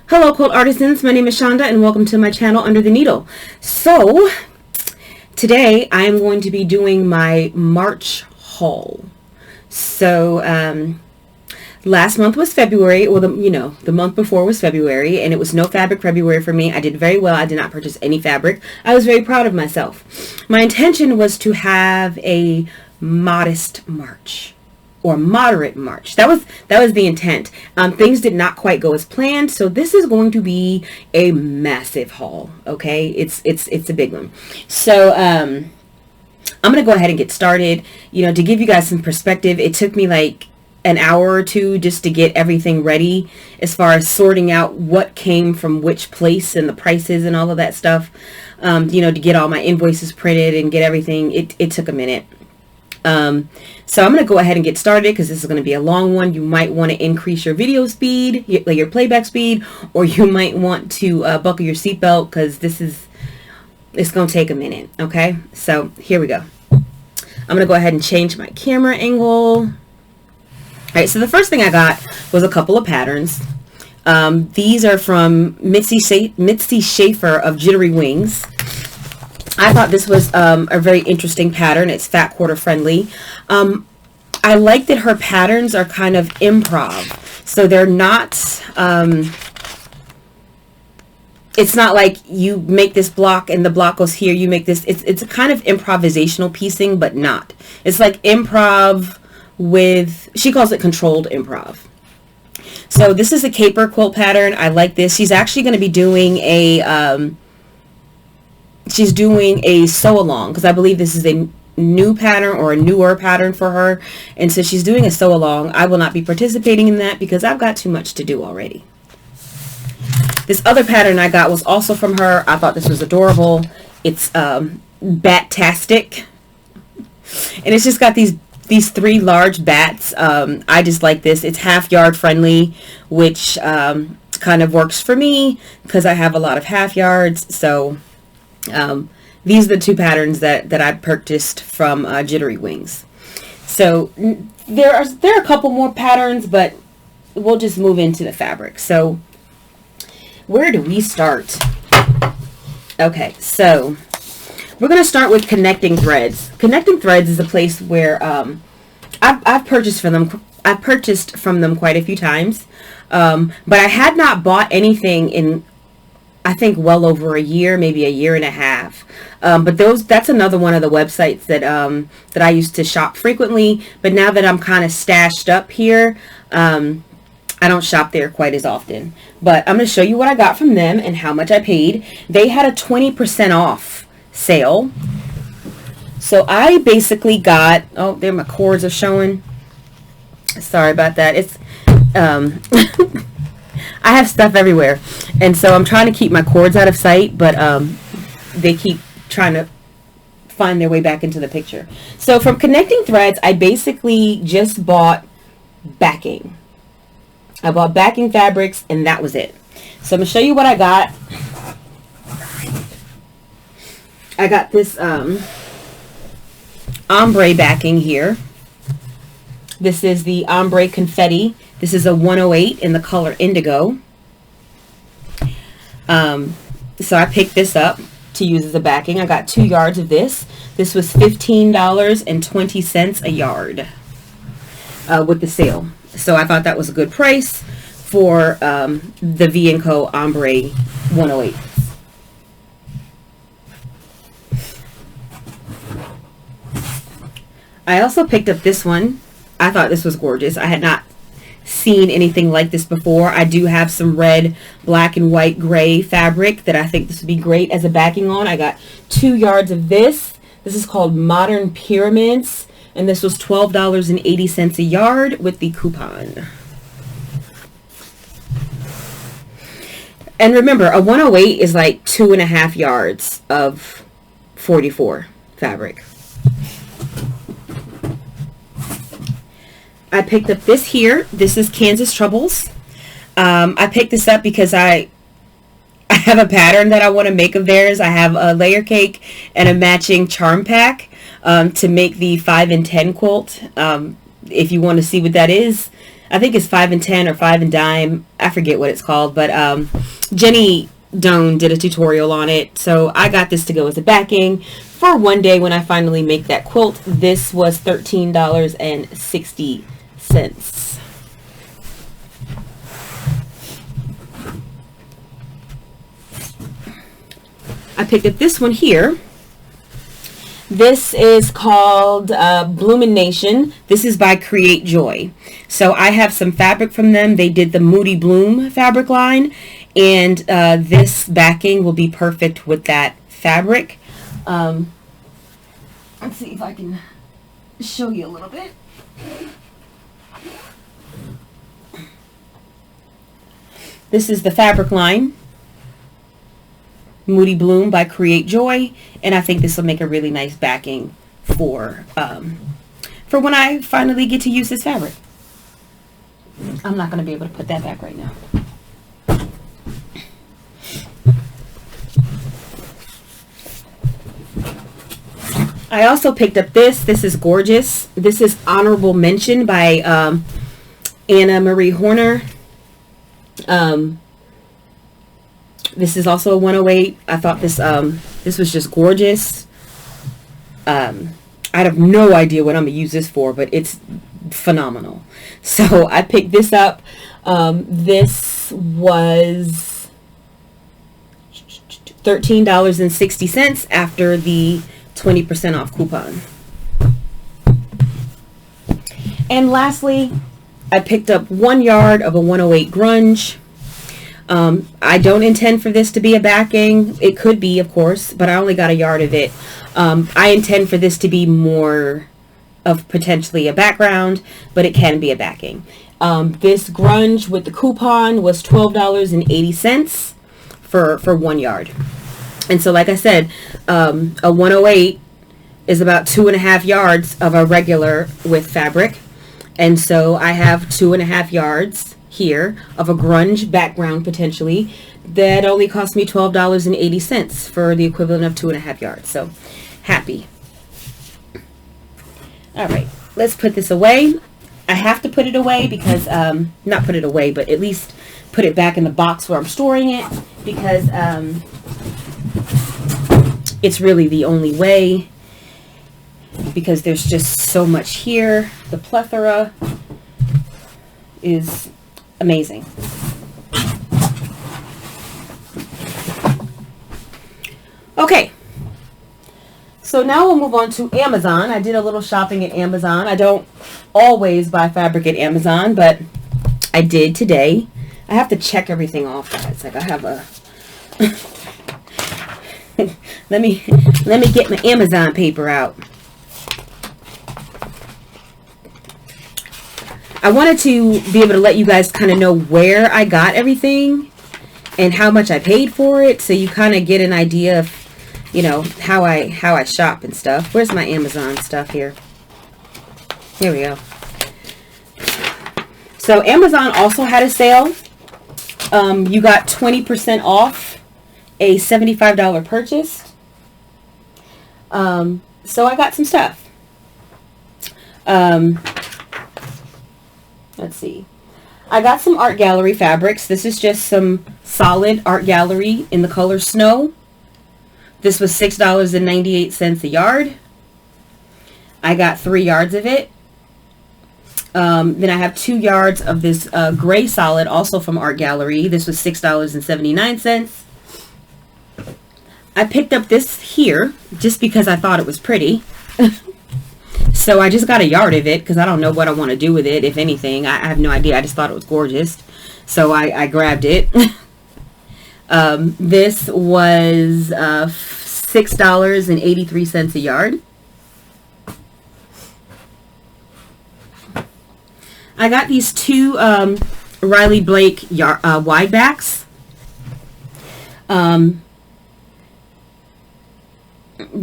Hello quilt artisans, my name is Shonda and welcome to my channel Under the Needle. So today I am going to be doing my March haul. So last month was February, or the month before was February, and it was no fabric February for me. I did very well. I did not purchase any fabric. I was very proud of myself. My intention was to have a modest March. Or moderate March. That was the intent. Things did not quite go as planned, so this is going to be a massive haul. Okay, it's a big one. So I'm gonna go ahead and get started. To give you guys some perspective, it took me like an hour or two just to get everything ready, as far as sorting out what came from which place and the prices and all of that stuff. To get all my invoices printed and get everything. It took a minute. So I'm going to go ahead and get started because this is going to be a long one. You might want to increase your video speed, your playback speed, or you might want to buckle your seatbelt because it's going to take a minute. Okay, so here we go. I'm going to go ahead and change my camera angle. All right, so the first thing I got was a couple of patterns. These are from Mitzi Schaefer of Jittery Wings. I thought this was a very interesting pattern. It's fat quarter friendly. I like that her patterns are kind of improv. So they're not, it's not like you make this block and the block goes here, you make this. It's a kind of improvisational piecing, but not. It's like improv with, she calls it controlled improv. So this is a caper quilt pattern. I like this. She's actually going to be doing a... she's doing a sew along because I believe this is a new pattern or a newer pattern for her, and so she's doing a sew along. I will not be participating in that because I've got too much to do already. This other pattern I got was also from her. I thought this was adorable. It's Bat-tastic, and it's just got these three large bats. I just like this. It's half yard friendly, which kind of works for me because I have a lot of half yards. So these are the two patterns that I purchased from Jittery Wings. So there are a couple more patterns, but we'll just move into the fabric. So where do we start? Okay, so we're going to start with Connecting Threads. Connecting Threads is a place where I've purchased from them. I've purchased from them quite a few times, but I had not bought anything in, I think, well over a year, maybe a year and a half. But that's another one of the websites that I used to shop frequently. But now that I'm kind of stashed up here, I don't shop there quite as often. But I'm going to show you what I got from them and how much I paid. They had a 20% off sale. So I basically got, oh, there my cords are showing. Sorry about that. It's I have stuff everywhere, and so I'm trying to keep my cords out of sight, but they keep trying to find their way back into the picture. So from Connecting Threads, I basically just bought backing. I bought backing fabrics, and that was it. So I'm going to show you what I got. I got this ombre backing here. This is the ombre confetti. This is a 108 in the color indigo. So I picked this up to use as a backing. I got 2 yards of this. This was $15.20 a yard with the sale. So I thought that was a good price for the V&Co ombre 108. I also picked up this one. I thought this was gorgeous. I had not seen anything like this before. I do have some red, black, and white gray fabric that I think this would be great as a backing on. I got 2 yards of this. This is called Modern Pyramids, and this was $12.80 a yard with the coupon. And remember, a 108 is like 2.5 yards of 44 fabric. I picked up this here. This is Kansas Troubles. I picked this up because I have a pattern that I want to make of theirs. I have a layer cake and a matching charm pack to make the 5 and 10 quilt. If you want to see what that is, I think it's 5 and 10 or 5 and dime. I forget what it's called, but Jenny Doan did a tutorial on it. So I got this to go as a backing for one day when I finally make that quilt. This was $13.60. I picked up this one here. This is called Bloomin' Nation. This is by Create Joy. So I have some fabric from them. They did the Moody Bloom fabric line, and this backing will be perfect with that fabric. Let's see if I can show you a little bit. This is the fabric line, Moody Bloom by Create Joy, and I think this will make a really nice backing for when I finally get to use this fabric. I'm not going to be able to put that back right now. I also picked up this. This is gorgeous. This is Honorable Mention by Anna Marie Horner. This is also a 108. I thought this was just gorgeous. I have no idea what I'm gonna use this for, but it's phenomenal. So I picked this up. This was $13.60 after the 20% off coupon. And lastly, I picked up 1 yard of a 108 grunge. I don't intend for this to be a backing. It could be, of course, but I only got a yard of it. I intend for this to be more of potentially a background, but it can be a backing. This grunge with the coupon was $12.80 for 1 yard. And so, like I said, a 108 is about 2.5 yards of a regular with fabric. And so I have 2.5 yards here of a grunge background potentially that only cost me $12.80 for the equivalent of 2.5 yards. So happy. All right, let's put this away. I have to put it away because not put it away, but at least put it back in the box where I'm storing it, because it's really the only way, because there's just so much here. The plethora is amazing. Okay, so now we'll move on to Amazon. I did a little shopping at Amazon. I don't always buy fabric at Amazon, but I did today. I have to check everything off, guys. Like, I have a let me get my Amazon paper out. I wanted to be able to let you guys kind of know where I got everything and how much I paid for it, so you kind of get an idea of, you know, how I shop and stuff. Where's my Amazon stuff here? Here we go. So Amazon also had a sale. You got 20% off a $75 purchase. So I got some stuff. Let's see. I got some art gallery fabrics. This is just some solid art gallery in the color snow. This was $6.98 a yard. I got 3 yards of it. Then I have 2 yards of this gray solid, also from Art Gallery. This was $6.79. I picked up this here just because I thought it was pretty. So I just got a yard of it because I don't know what I want to do with it, if anything. I have no idea. I just thought it was gorgeous. So I grabbed it. This was $6.83 a yard. I got these 2 Riley Blake wide backs.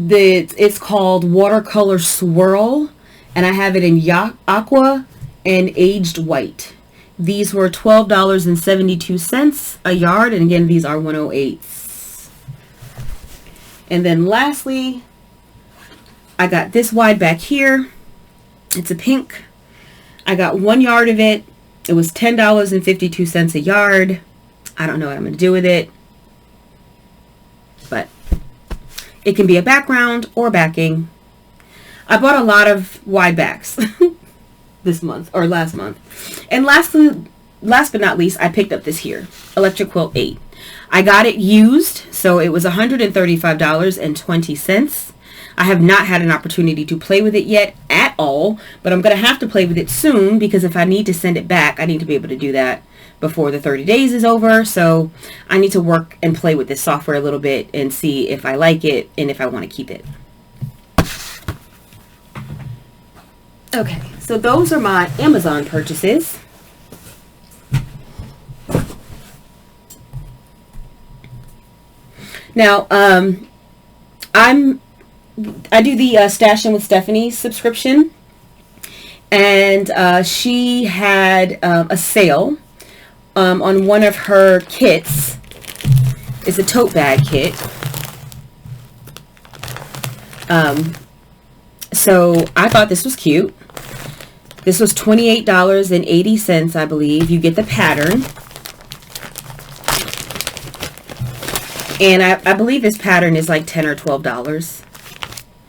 It's called Watercolor Swirl, and I have it in aqua and aged white. These were $12.72 a yard, and again, these are 108s. And then lastly, I got this wide back here. It's a pink. I got 1 yard of it It was $10.52 a yard. I don't know what I'm going to do with it, but it can be a background or backing. I bought a lot of wide backs this month or last month. And last but not least, I picked up this here, Electric Quilt 8. I got it used, so it was $135.20. I have not had an opportunity to play with it yet at all, but I'm going to have to play with it soon, because if I need to send it back, I need to be able to do that before the 30 days is over. So I need to work and play with this software a little bit and see if I like it and if I want to keep it. Okay, so those are my Amazon purchases. Now, I do the Stashin' with Stephanie subscription, and she had a sale on one of her kits. It's a tote bag kit. So I thought this was cute. This was $28.80, I believe. You get the pattern. And I believe this pattern is like $10 or $12.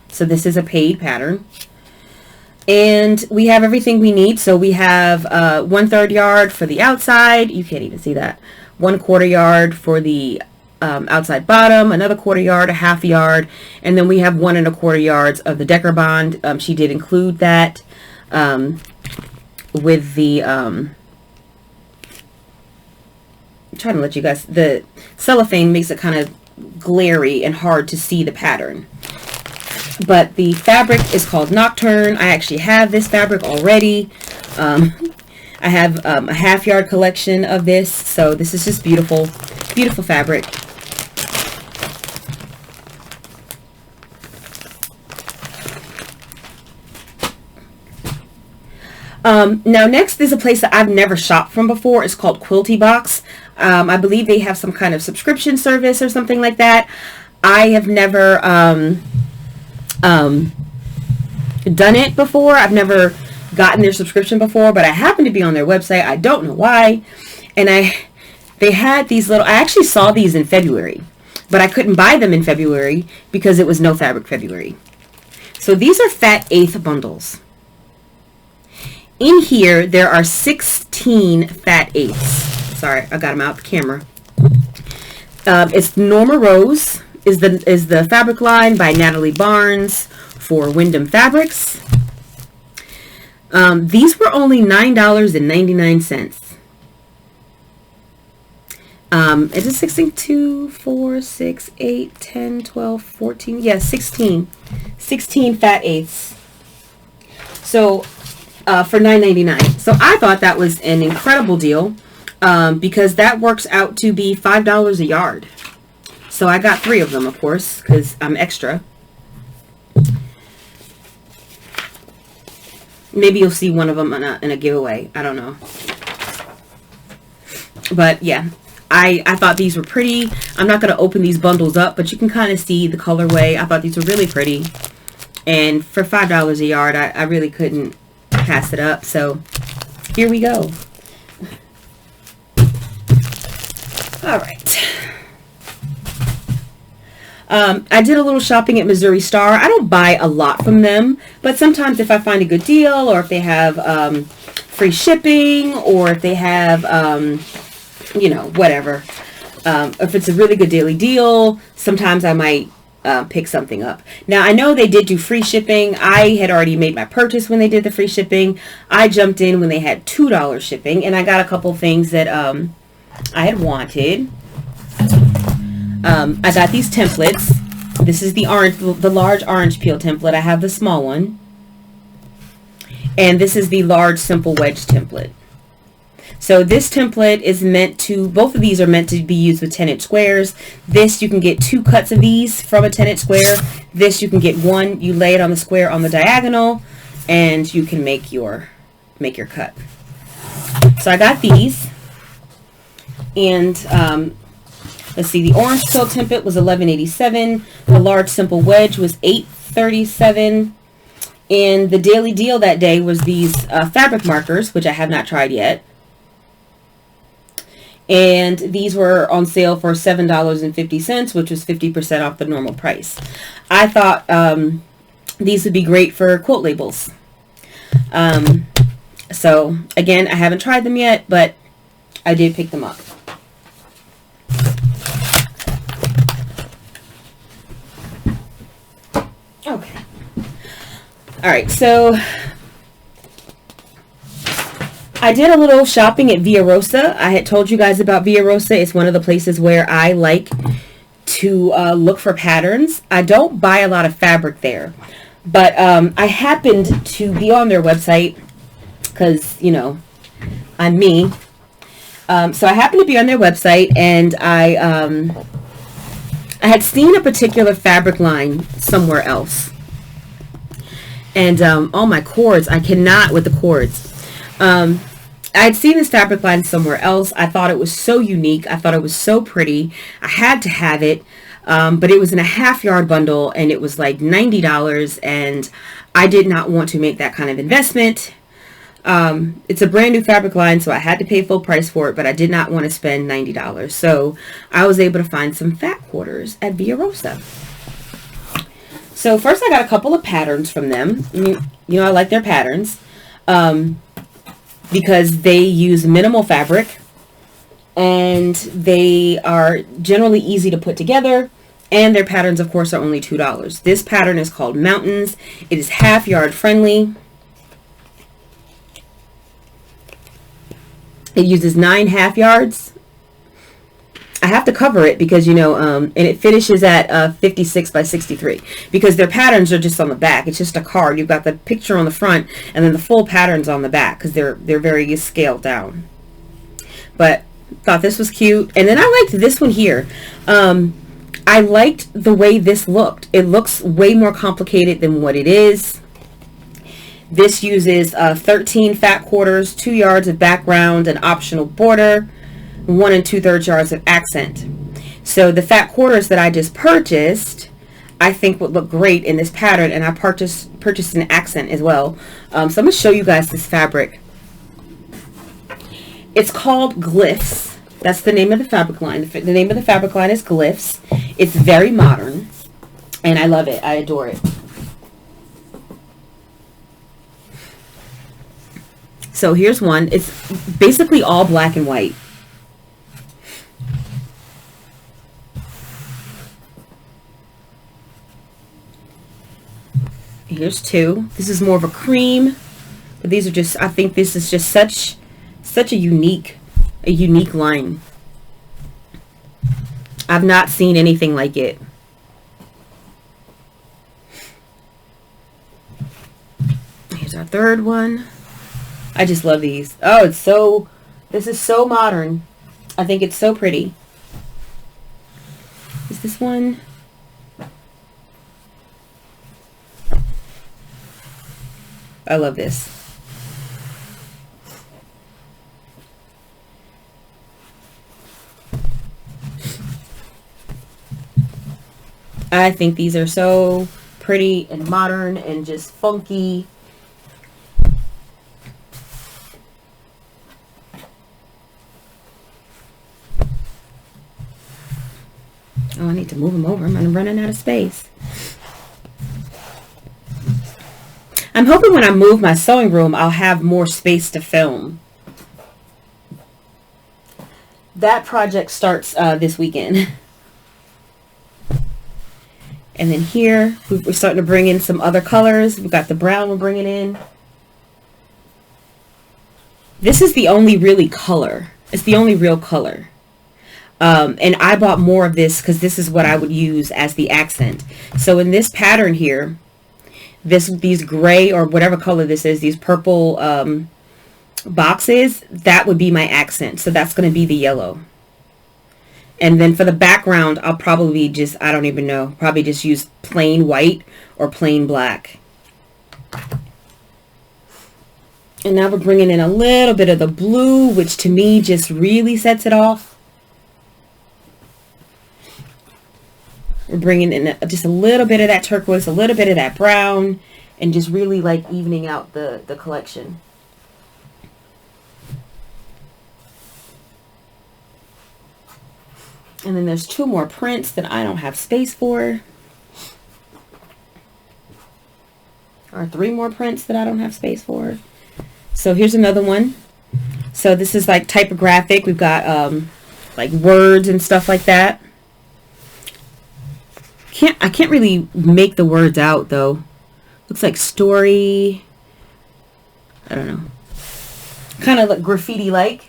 So this is a paid pattern. And we have everything we need. So we have 1/3 yard for the outside. You can't even see that. 1/4 yard for the outside bottom, another 1/4 yard, a 1/2 yard, and then we have 1 1/4 yards of the Decker Bond. She did include that with the I'm trying to let you guys, the cellophane makes it kind of glary and hard to see the pattern. But the fabric is called Nocturne. I actually have this fabric already. I have a 1/2 yard collection of this, so this is just beautiful, beautiful fabric. Now next is a place that I've never shopped from before. It's called Quilty Box. I believe they have some kind of subscription service or something like that. I have never done it before. I've never gotten their subscription before, but I happen to be on their website. I don't know why. And they had these little, I actually saw these in February, but I couldn't buy them in February because it was no fabric February. So these are fat eighth bundles. In here, there are 16 fat eighths. Sorry, I got them out the camera. It's Norma Rose is the fabric line by Natalie Barnes for Wyndham Fabrics. These were only $9.99. Is it 16, 2, 4, 6, 8, 10, 12, 14? Yeah, 16 fat eighths. So for $9.99. So I thought that was an incredible deal because that works out to be $5 a yard. So I got 3 of them, of course, because I'm extra. Maybe you'll see one of them in a giveaway. I don't know. But yeah, I thought these were pretty. I'm not going to open these bundles up, but you can kind of see the colorway. I thought these were really pretty. And for $5 a yard, I really couldn't pass it up. So here we go. All right. I did a little shopping at Missouri Star. I don't buy a lot from them, but sometimes if I find a good deal, or if they have free shipping, or if they have, you know, whatever. If it's a really good daily deal, sometimes I might pick something up. Now, I know they did do free shipping. I had already made my purchase when they did the free shipping. I jumped in when they had $2 shipping, and I got a couple things that I had wanted. I got these templates. This is the large orange peel template. I have the small one. And this is the large simple wedge template. So this template is meant to, both of these are meant to be used with 10-inch squares. This, you can get 2 cuts of these from a 10-inch square. This, you can get 1. You lay it on the square on the diagonal, and you can make your cut. So I got these. And let's see, the orange peel template was $11.87. The large simple wedge was $8.37. And the daily deal that day was these fabric markers, which I have not tried yet. And these were on sale for $7.50, which was 50% off the normal price. I thought these would be great for quilt labels. So again, I haven't tried them yet, but I did pick them up. Okay. All right, so I did a little shopping at Via Rosa. I had told you guys about Via Rosa. It's one of the places where I like to look for patterns. I don't buy a lot of fabric there, but I happened to be on their website because, you know, I'm me. So I happened to be on their website, and I had seen a particular fabric line somewhere else. And all my cords, I cannot with the cords. I had seen this fabric line somewhere else. I thought it was so unique. I thought it was so pretty. I had to have it. But it was in a half-yard bundle, and it was like $90, and I did not want to make that kind of investment. It's a brand new fabric line, so I had to pay full price for it, but I did not want to spend $90. So I was able to find some fat quarters at Via Rosa. So first I got a couple of patterns from them. You know, I like their patterns because they use minimal fabric, and they are generally easy to put together, and their patterns, of course, are only $2. This pattern is called Mountains. It is half-yard friendly. It uses 9 half yards. I have to cover it because, you know, and it finishes at 56 by 63 because their patterns are just on the back. It's just a card. You've got the picture on the front, and then the full patterns on the back because they're very scaled down. But thought this was cute. And then I liked this one here. I liked the way this looked. It looks way more complicated than what it is. This uses 13 fat quarters, 2 yards of background, an optional border, 1 2/3 yards of accent. So the fat quarters that I just purchased, I think would look great in this pattern, and I purchased an accent as well. So I'm going to show you guys this fabric. It's called Glyphs. That's the name of the fabric line. The name of the fabric line is Glyphs. It's very modern, and I love it. I adore it. So here's one. It's basically all black and white. Here's two. This is more of a cream, but these are just, I think this is just such a unique line. I've not seen anything like it. Here's our third one. I just love these. Oh, this is so modern. I think it's so pretty. Is this one? I love this. I think these are so pretty and modern and just funky. Oh, I need to move them over. I'm running out of space. I'm hoping when I move my sewing room, I'll have more space to film. That project starts this weekend. And then here, we're starting to bring in some other colors. We've got the brown we're bringing in. This is the only really color. It's the only real color. And I bought more of this because this is what I would use as the accent. So in this pattern here, these gray or whatever color this is, these purple boxes, that would be my accent. So that's going to be the yellow. And then for the background, I'll probably just, I don't even know, probably just use plain white or plain black. And now we're bringing in a little bit of the blue, which to me just really sets it off. We're bringing in just a little bit of that turquoise, a little bit of that brown, and just really like evening out the collection. And then there's 2 more prints that I don't have space for. Or 3 more prints that I don't have space for. So here's another one. So this is like typographic. We've got like words and stuff like that. I can't really make the words out though. Looks like story. I don't know. Kind of like graffiti like.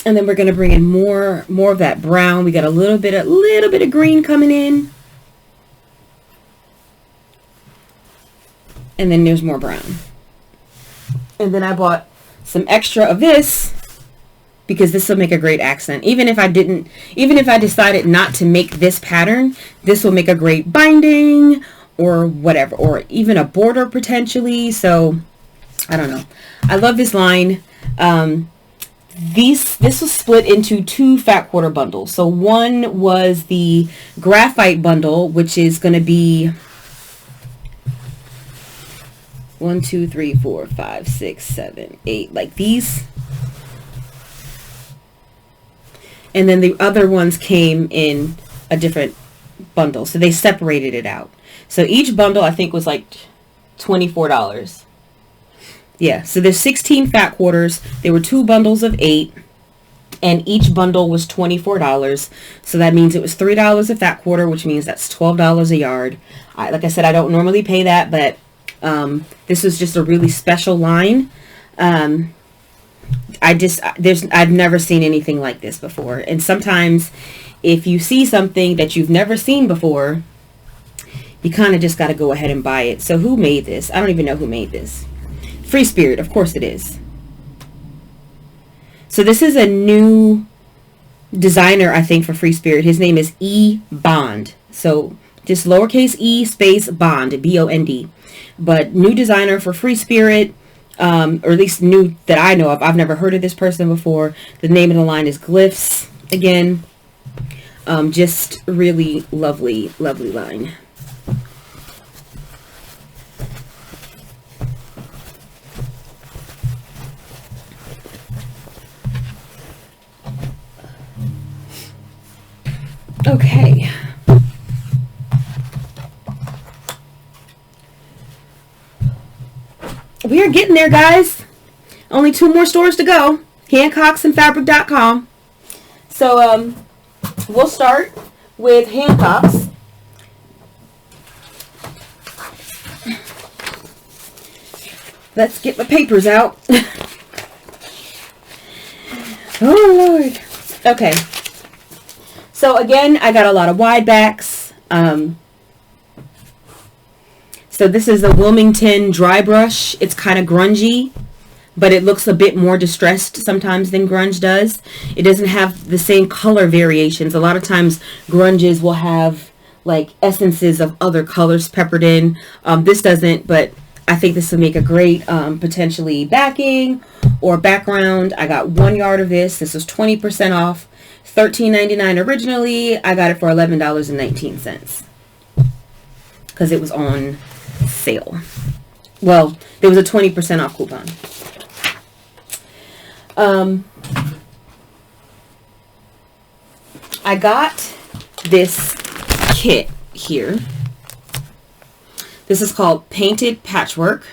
And then we're going to bring in more of that brown. We got a little bit of green coming in. And then there's more brown. And then I bought some extra of this because this will make a great accent. Even if I decided not to make this pattern, this will make a great binding or whatever, or even a border potentially. So I don't know. I love this line. This was split into 2 fat quarter bundles. So one was the graphite bundle, which is going to be 1, 2, 3, 4, 5, 6, 7, 8, like these. And then the other ones came in a different bundle. So they separated it out. So each bundle I think was like $24. Yeah, so there's 16 fat quarters. There were 2 bundles of 8, and each bundle was $24. So that means it was $3 a fat quarter, which means that's $12 a yard. Like I said, I don't normally pay that, but this was just a really special line. I've never seen anything like this before. And sometimes if you see something that you've never seen before, you kind of just got to go ahead and buy it. So who made this? I don't even know who made this. Free Spirit, of course it is. So this is a new designer, I think, for Free Spirit. His name is E. Bond. So just lowercase e space Bond, B-O-N-D. But new designer for Free Spirit, or at least new that I know of. I've never heard of this person before. The name of the line is Glyphs. Again, just really lovely, lovely line. Okay. We are getting there, guys. Only 2 more stores to go. Hancock's and fabric.com. So, we'll start with Hancock's. Let's get my papers out. Oh, Lord. Okay. So again, I got a lot of wide backs. So this is the Wilmington dry brush. It's kind of grungy, but it looks a bit more distressed sometimes than grunge does. It doesn't have the same color variations. A lot of times grunges will have like essences of other colors peppered in. This doesn't, but I think this will make a great potentially backing or background. I got 1 yard of this. This was 20% off. $13.99 originally. I got it for $11.19 because it was on sale. Well, there was a 20% off coupon. I got this kit here. This is called Painted Patchwork.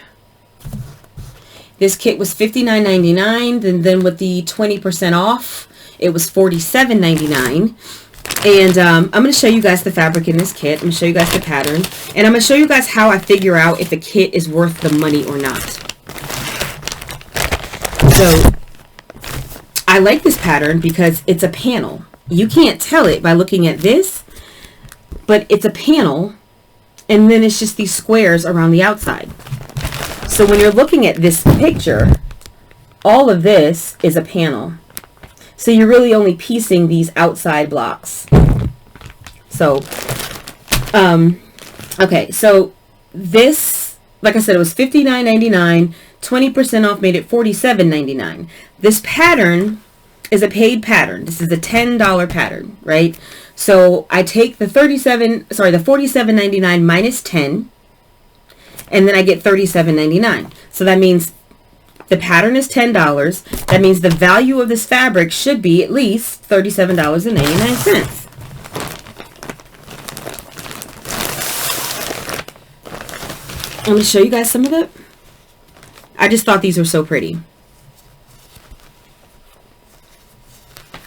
This kit was $59.99, and then with the 20% off, it was $47.99. And I'm going to show you guys the fabric in this kit. I'm going to show you guys the pattern. And I'm going to show you guys how I figure out if a kit is worth the money or not. So, I like this pattern because it's a panel. You can't tell it by looking at this, but it's a panel, and then it's just these squares around the outside. So when you're looking at this picture, all of this is a panel. So you're really only piecing these outside blocks. So, okay, so this, like I said, it was $59.99. 20% off made it $47.99. This pattern is a paid pattern. This is a $10 pattern, right? So I take the $47.99 minus 10, and then I get $37.99. So that means The pattern is $10. That means the value of this fabric should be at least $37.99. Let me show you guys some of it. I just thought these were so pretty.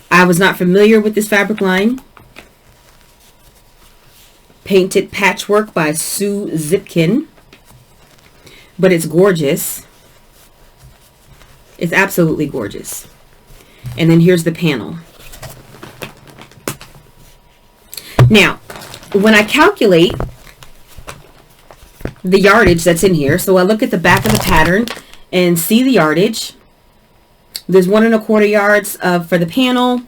I was not familiar with this fabric line. Painted Patchwork by Sue Zipkin. But it's gorgeous. It's absolutely gorgeous. And then here's the panel. Now, when I calculate the yardage that's in here, so I look at the back of the pattern and see the yardage. There's 1 1/4 yards for the panel.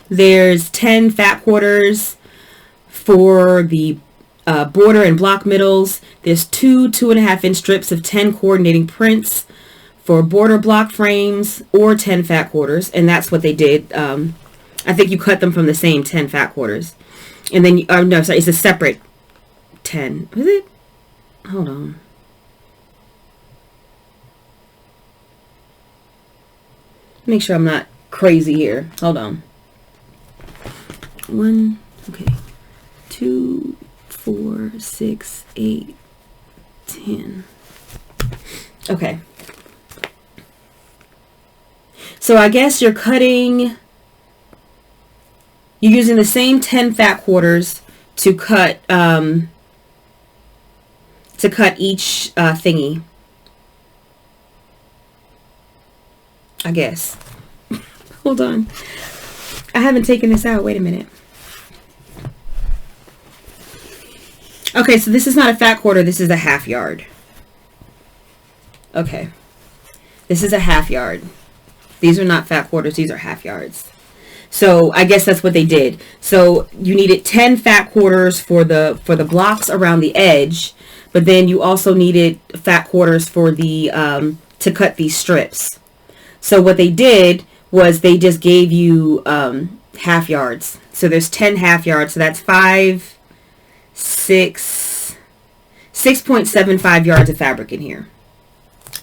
There's 10 fat quarters for the border and block middles. There's 2 2.5 inch strips of 10 coordinating prints for border block frames, or 10 fat quarters, and that's what they did. I think you cut them from the same 10 fat quarters, and then no, sorry, it's a separate 10. Was it? Hold on. Make sure I'm not crazy here. Hold on. 1, okay, 2, 4, 6, 8, 10. Okay. So I guess you're using the same 10 fat quarters to cut each thingy. I guess. Hold on. I haven't taken this out. Wait a minute. Okay, so this is not a fat quarter. This is a half yard. Okay. This is a half yard. These are not fat quarters. These are half yards. So I guess that's what they did. So you needed 10 fat quarters for the blocks around the edge, but then you also needed fat quarters for the to cut these strips. So what they did was they just gave you half yards. So there's 10 half yards. So that's 6.75 yards of fabric in here.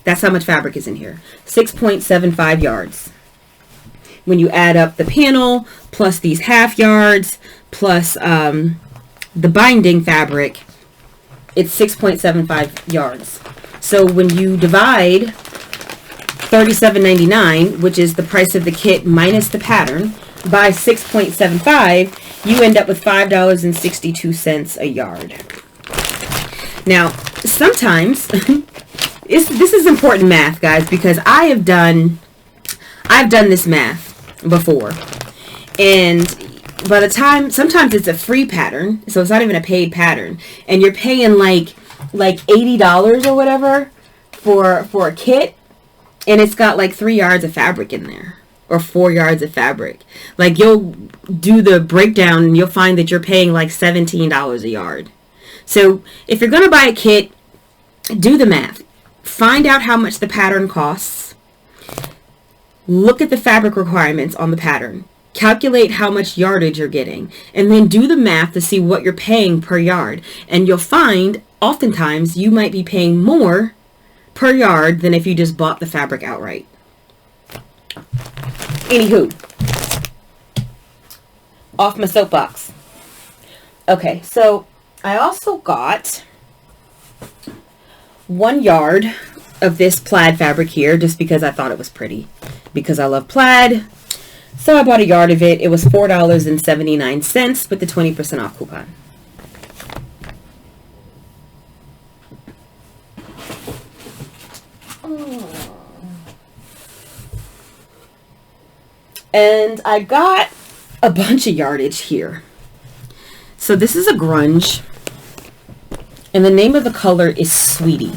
That's how much fabric is in here. 6.75 yards. When you add up the panel plus these half yards plus the binding fabric, it's 6.75 yards. So when you divide $37.99, which is the price of the kit minus the pattern, by 6.75, you end up with $5.62 a yard. Now, sometimes this is important math, guys, because I've done this math before, and by the time, sometimes it's a free pattern, so it's not even a paid pattern, and you're paying like $80 or whatever for a kit, and it's got like 3 yards of fabric in there, or 4 yards of fabric. Like, you'll do the breakdown and you'll find that you're paying like $17 a yard. So if you're gonna buy a kit, do the math. Find out how much the pattern costs. Look at the fabric requirements on the pattern. Calculate how much yardage you're getting, and then do the math to see what you're paying per yard. And you'll find oftentimes you might be paying more per yard than if you just bought the fabric outright. Anywho, off my soapbox. Okay, so I also got 1 yard of this plaid fabric here, just because I thought it was pretty, because I love plaid. So I bought a yard of it. It was $4.79 with the 20% off coupon. And I got a bunch of yardage here. So this is a grunge, and the name of the color is Sweetie.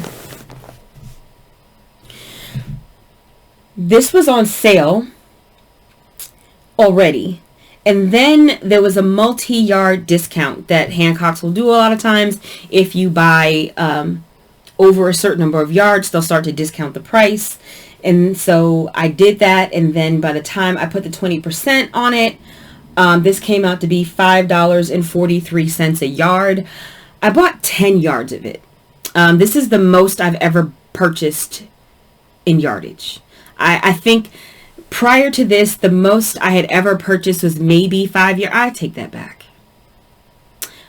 This was on sale already, and then there was a multi-yard discount that Hancock's will do a lot of times. If you buy over a certain number of yards, they'll start to discount the price. And so I did that, and then by the time I put the 20% on it, this came out to be $5.43 a yard. I bought 10 yards of it. This is the most I've ever purchased in yardage. I think prior to this, the most I had ever purchased was maybe 5 yards. I take that back.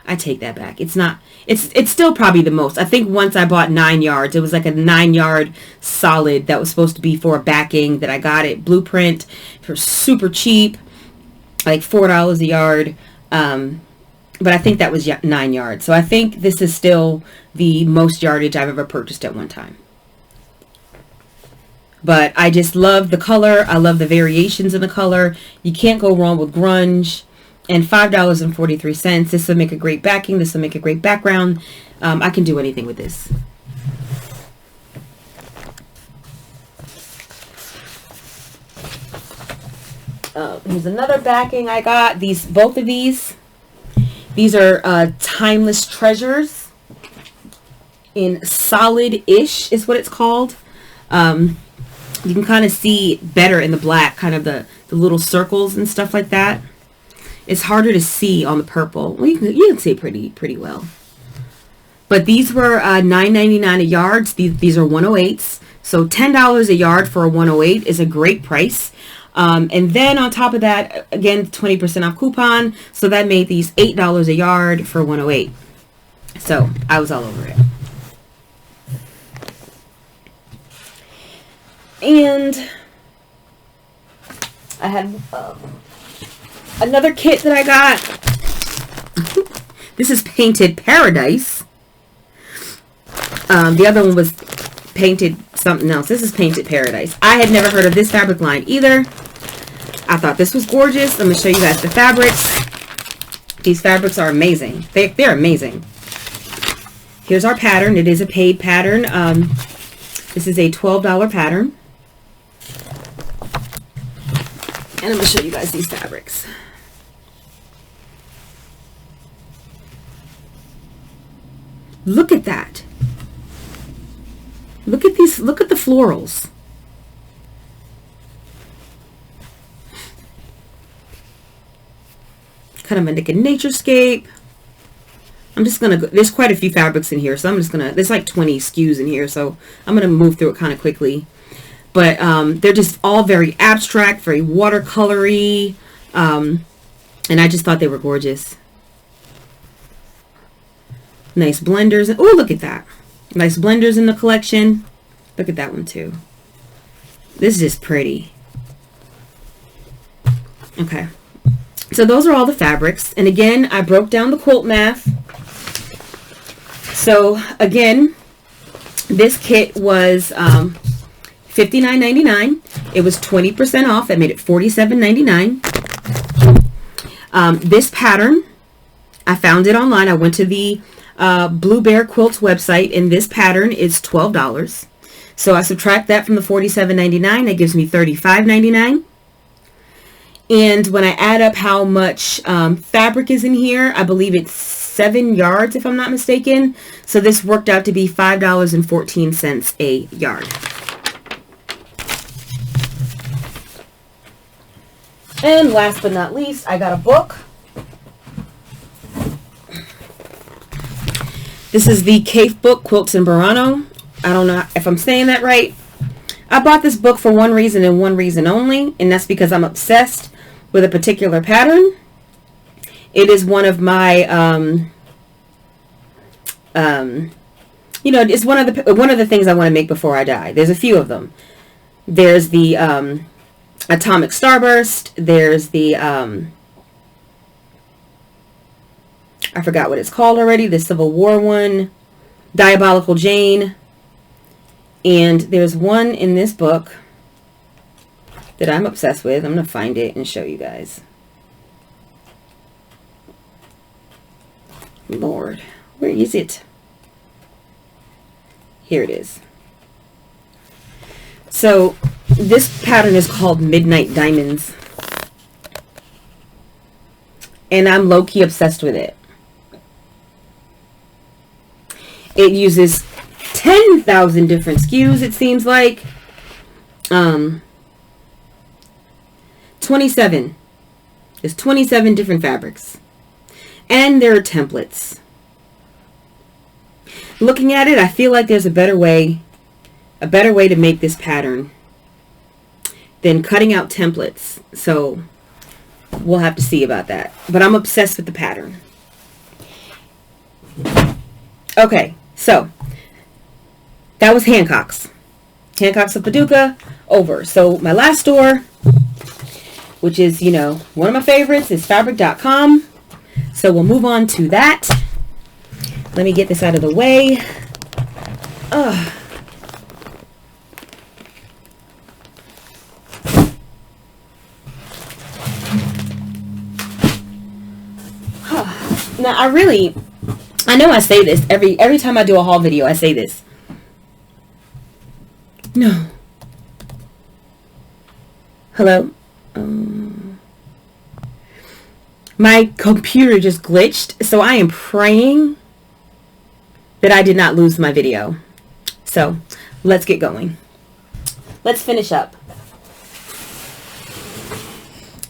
I take that back. It's not, it's still probably the most. I think once I bought 9 yards. It was like a 9-yard solid that was supposed to be for a backing that I got at Blueprint for super cheap, like $4 a yard. But I think that was 9 yards. So I think this is still the most yardage I've ever purchased at one time. But I just love the color. I love the variations in the color. You can't go wrong with grunge. And $5.43. This will make a great backing. This will make a great background. I can do anything with this. Here's another backing I got. Both of these. These are Timeless Treasures in Solid-ish is what it's called. You can kind of see better in the black, kind of the little circles and stuff like that. It's harder to see on the purple. Well, you can see pretty well. But these were $9.99 a yard. These are 108s. So $10 a yard for a 108 is a great price. And then on top of that, again, 20% off coupon. So that made these $8 a yard for 108. So I was all over it. And I had another kit that I got. This is Painted Paradise. The other one was Painted something else. This is Painted Paradise. I had never heard of this fabric line either. I thought this was gorgeous. I'm going to show you guys the fabrics. These fabrics are amazing. They're amazing. Here's our pattern. It is a paid pattern. This is a $12 pattern. And I'm going to show you guys these fabrics. Look at that. Look at these. Look at the florals. Kind of like a naturescape. I'm just going to go. There's quite a few fabrics in here. So I'm just going to. There's like 20 SKUs in here. So I'm going to move through it kind of quickly. But they're just all very abstract, very watercolory. And I just thought they were gorgeous. Nice blenders. Oh, look at that. Nice blenders in the collection. Look at that one too. This is just pretty. Okay. So those are all the fabrics. And again, I broke down the quilt math. So again, this kit was $59.99. It was 20% off. That made it $47.99. This pattern, I found it online. I went to the Blue Bear Quilts website, and this pattern is $12. So I subtract that from the $47.99. That gives me $35.99. And when I add up how much fabric is in here, I believe it's 7 yards, if I'm not mistaken. So this worked out to be $5.14 a yard. And last but not least, I got a book. This is the Cave book, Quilts in Burano. I don't know if I'm saying that right. I bought this book for one reason and one reason only, and that's because I'm obsessed with a particular pattern. It is one of my, it's one of the things I want to make before I die. There's a few of them. There's the Atomic Starburst. There's the I forgot what it's called already. The Civil War one, Diabolical Jane. And there's one in this book that I'm obsessed with. I'm going to find it and show you guys. Lord, where is it? Here it is. So this pattern is called Midnight Diamonds. And I'm low-key obsessed with it. It uses 10,000 different SKUs, it seems like. 27. There's 27 different fabrics. And there are templates. Looking at it, I feel like there's a better way a better way to make this pattern than cutting out templates. So we'll have to see about that. But I'm obsessed with the pattern. Okay, so that was Hancock's. Hancock's of Paducah over. So my last store, which is, you know, one of my favorites, is fabric.com. So we'll move on to that. Let me get this out of the way. Now I know I say this every time I do a haul video. I say this. No. Hello? My computer just glitched, so I am praying that I did not lose my video. So let's get going. Let's finish up.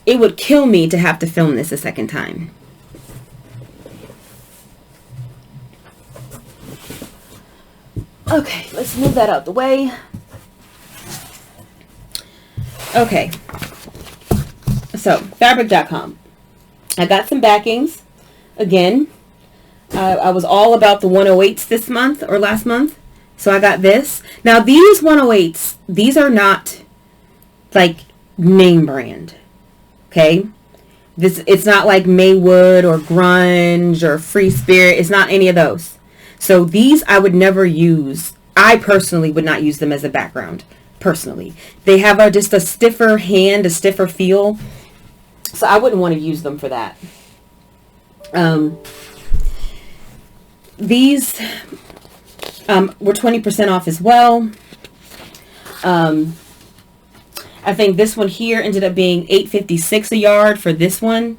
It would kill me to have to film this a second time. Okay, let's move that out the way. Okay, so fabric.com. I got some backings. Again, I was all about the 108s this month or last month. So I got this. Now these 108s, these are not like name brand. Okay? It's not like Maywood or Grunge or Free Spirit. It's not any of those. So these I would never use. I personally would not use them as a background. Personally. They have just a stiffer hand, a stiffer feel. So I wouldn't want to use them for that. These were 20% off as well. I think this one here ended up being $8.56 a yard for this one.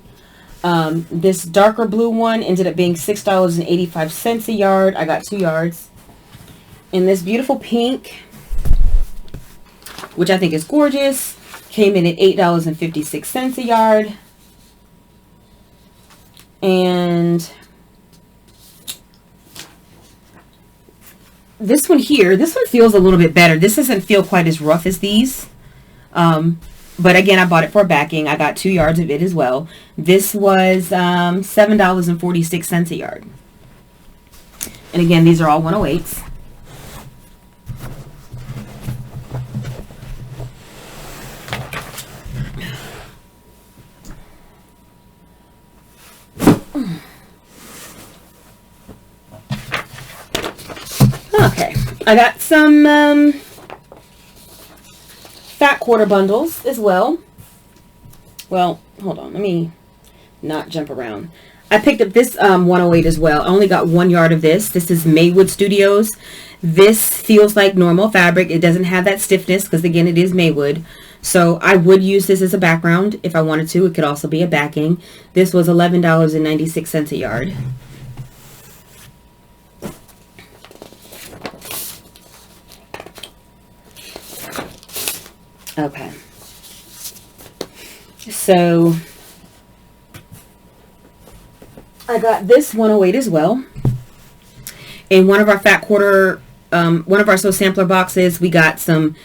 This darker blue one ended up being $6.85 a yard. I got 2 yards. And this beautiful pink, which I think is gorgeous, came in at $8.56 a yard. And this one here, this one feels a little bit better. This doesn't feel quite as rough as these. But again, I bought it for backing. I got 2 yards of it as well. This was $7.46 a yard. And again, these are all 108s. Okay, I got some fat quarter bundles as well. Well, hold on, let me not jump around. I picked up this 108 as well. I only got 1 yard of this. This is Maywood Studios. This feels like normal fabric. It doesn't have that stiffness because, again, it is Maywood. So I would use this as a background if I wanted to. It could also be a backing. This was $11.96 a yard. Okay. So I got this 108 as well. In one of our fat quarter, one of our sampler boxes, we got some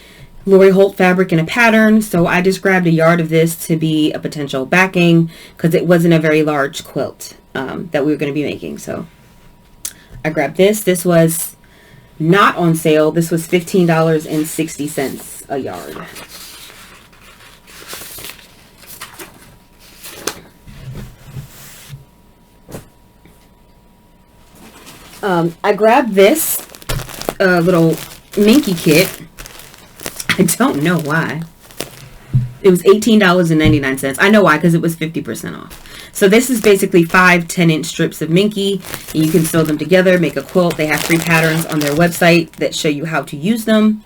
Lori Holt fabric in a pattern. So I just grabbed a yard of this to be a potential backing because it wasn't a very large quilt that we were going to be making. So I grabbed this. This was not on sale. This was $15.60 a yard. I grabbed this little Minky kit. I don't know why. It was $18.99. I know why, because it was 50% off. So this is basically 5 10-inch strips of Minky. And you can sew them together, make a quilt. They have free patterns on their website that show you how to use them.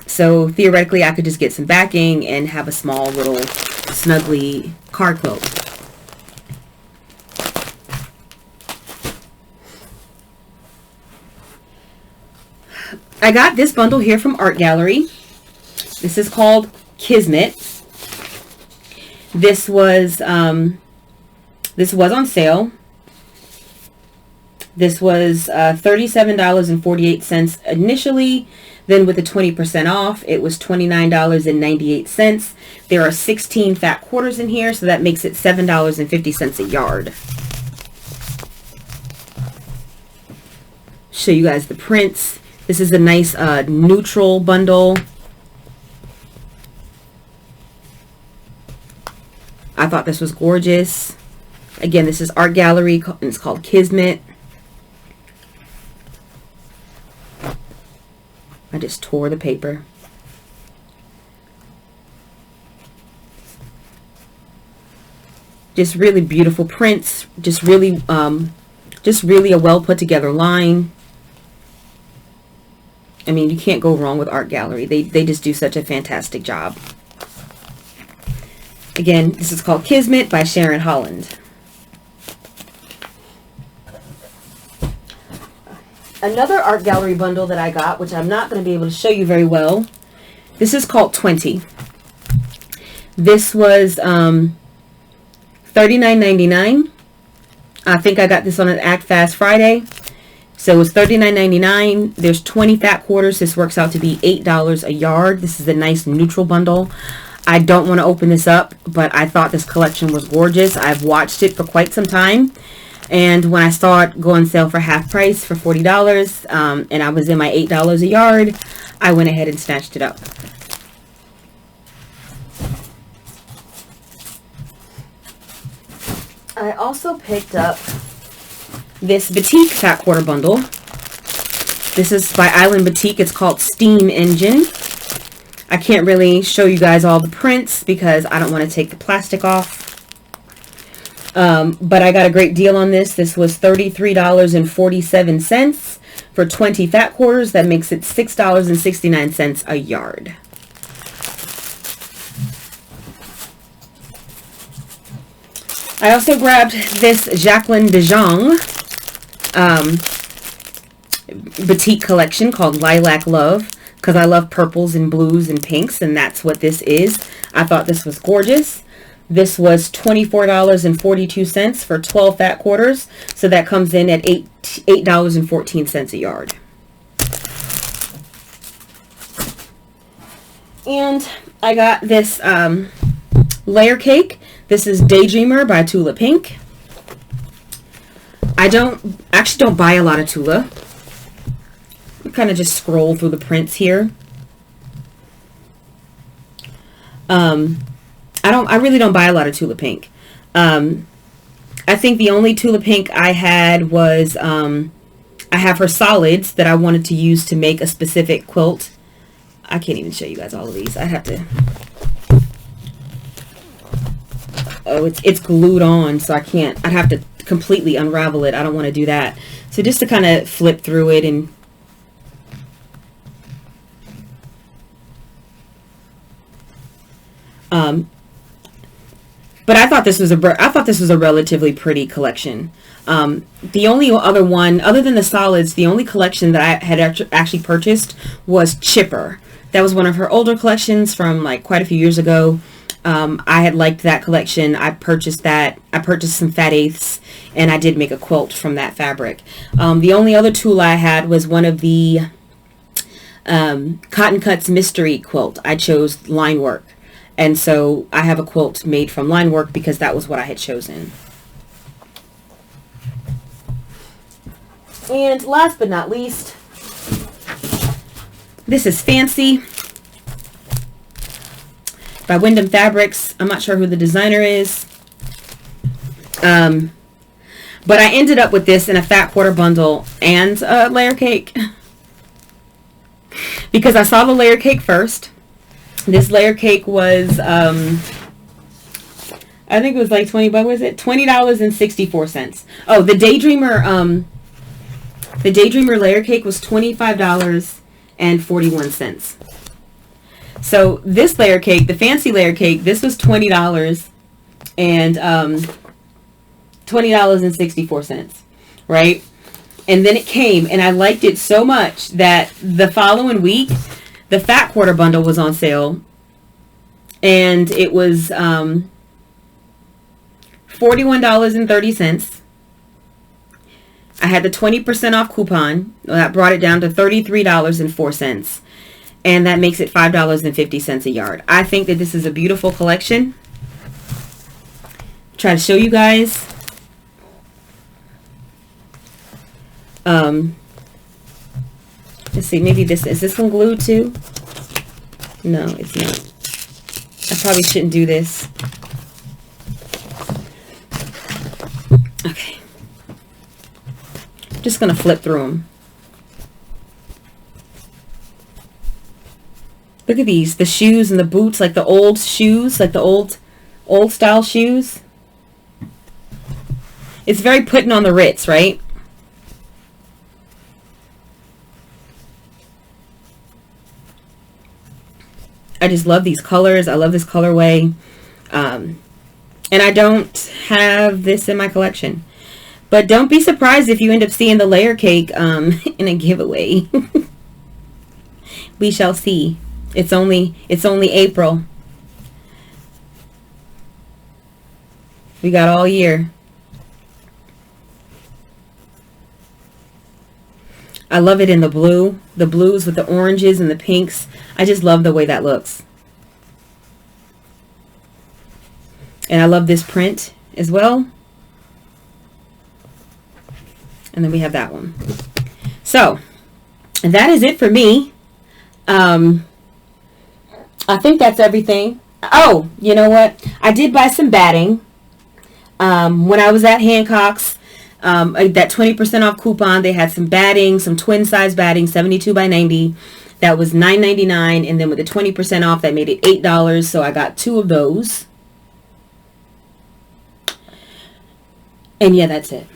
So theoretically, I could just get some backing and have a small little snuggly card quilt. I got this bundle here from Art Gallery. This is called Kismet. This was on sale. This was $37.48 initially. Then with the 20% off, it was $29.98. There are 16 fat quarters in here, so that makes it $7.50 a yard. Show you guys the prints. This is a nice neutral bundle. I thought this was gorgeous. Again, this is Art Gallery, and it's called Kismet. I just tore the paper. Just really beautiful prints. Just really a well put together line. I mean, you can't go wrong with Art Gallery. They just do such a fantastic job. Again, this is called Kismet by Sharon Holland. Another Art Gallery bundle that I got, which I'm not going to be able to show you very well. This is called 20. This was $39.99. I think I got this on an Act Fast Friday. So it was $39.99. There's 20 fat quarters. This works out to be $8 a yard. This is a nice neutral bundle. I don't want to open this up, but I thought this collection was gorgeous. I've watched it for quite some time. And when I saw it go on sale for half price for $40, and I was in my $8 a yard, I went ahead and snatched it up. I also picked up this Batik fat quarter bundle. This is by Island Batik. It's called Steam Engine. I can't really show you guys all the prints because I don't want to take the plastic off. But I got a great deal on this. This was $33.47 for 20 fat quarters. That makes it $6.69 a yard. I also grabbed this Jacqueline de Jong Batik collection called Lilac Love, because I love purples and blues and pinks, and that's what this is. I thought this was gorgeous. This was $24.42 for 12 fat quarters, so that comes in at $8.14 a yard. And I got this layer cake. This is Daydreamer by Tula Pink. I actually don't buy a lot of Tula. I kind of just scroll through the prints here. I really don't buy a lot of Tula Pink. I think the only Tula Pink I had was, I have her solids that I wanted to use to make a specific quilt. I can't even show you guys all of these. I have to, oh, it's glued on, so I can't, I'd have to completely unravel it. I don't want to do that. So just to kind of flip through it and but I thought this was a relatively pretty collection. The only other one, other than the solids, the only collection that I had actually purchased was Chipper. That was one of her older collections from like quite a few years ago. I had liked that collection. I purchased that. I purchased some fat eighths, and I did make a quilt from that fabric. The only other tool I had was one of the Cotton Cuts Mystery quilt. I chose line work. And so I have a quilt made from line work because that was what I had chosen. And last but not least, this is Fancy by Wyndham Fabrics. I'm not sure who the designer is. But I ended up with this in a fat quarter bundle and a layer cake. Because I saw the layer cake first. This layer cake was, I think it was like 20 bucks, was it? $20.64. Oh, the Daydreamer layer cake was $25.41. So this layer cake, the fancy layer cake, this was $20 and $20.64, right? And then it came, and I liked it so much that the following week, the fat quarter bundle was on sale, and it was $41.30. I had the 20% off coupon. That brought it down to $33.04. and that makes it $5.50 a yard. I think that this is a beautiful collection. Try to show you guys. Let's see, maybe is this one glued too? No, it's not. I probably shouldn't do this. Okay. Just gonna flip through them. Look at these, the shoes and the boots, like the old shoes, like the old style shoes. It's very putting on the Ritz, right? I just love these colors. I love this colorway. And I don't have this in my collection. But don't be surprised if you end up seeing the layer cake in a giveaway. We shall see. It's only April. We got all year. I love it in the blue. The blues with the oranges and the pinks. I just love the way that looks. And I love this print as well. And then we have that one. So, that is it for me. I think that's everything. Oh, you know what? I did buy some batting. When I was at Hancock's, that 20% off coupon, they had some batting, some twin size batting, 72 by 90. That was $9.99, and then with the 20% off, that made it $8. So I got 2 of those. And yeah, that's it.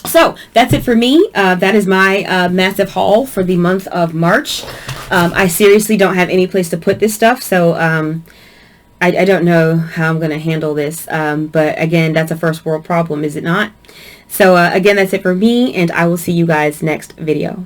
So that's it for me. That is my massive haul for the month of March. I seriously don't have any place to put this stuff, so I don't know how I'm going to handle this. But again, that's a first world problem, is it not? So again, that's it for me, and I will see you guys next video.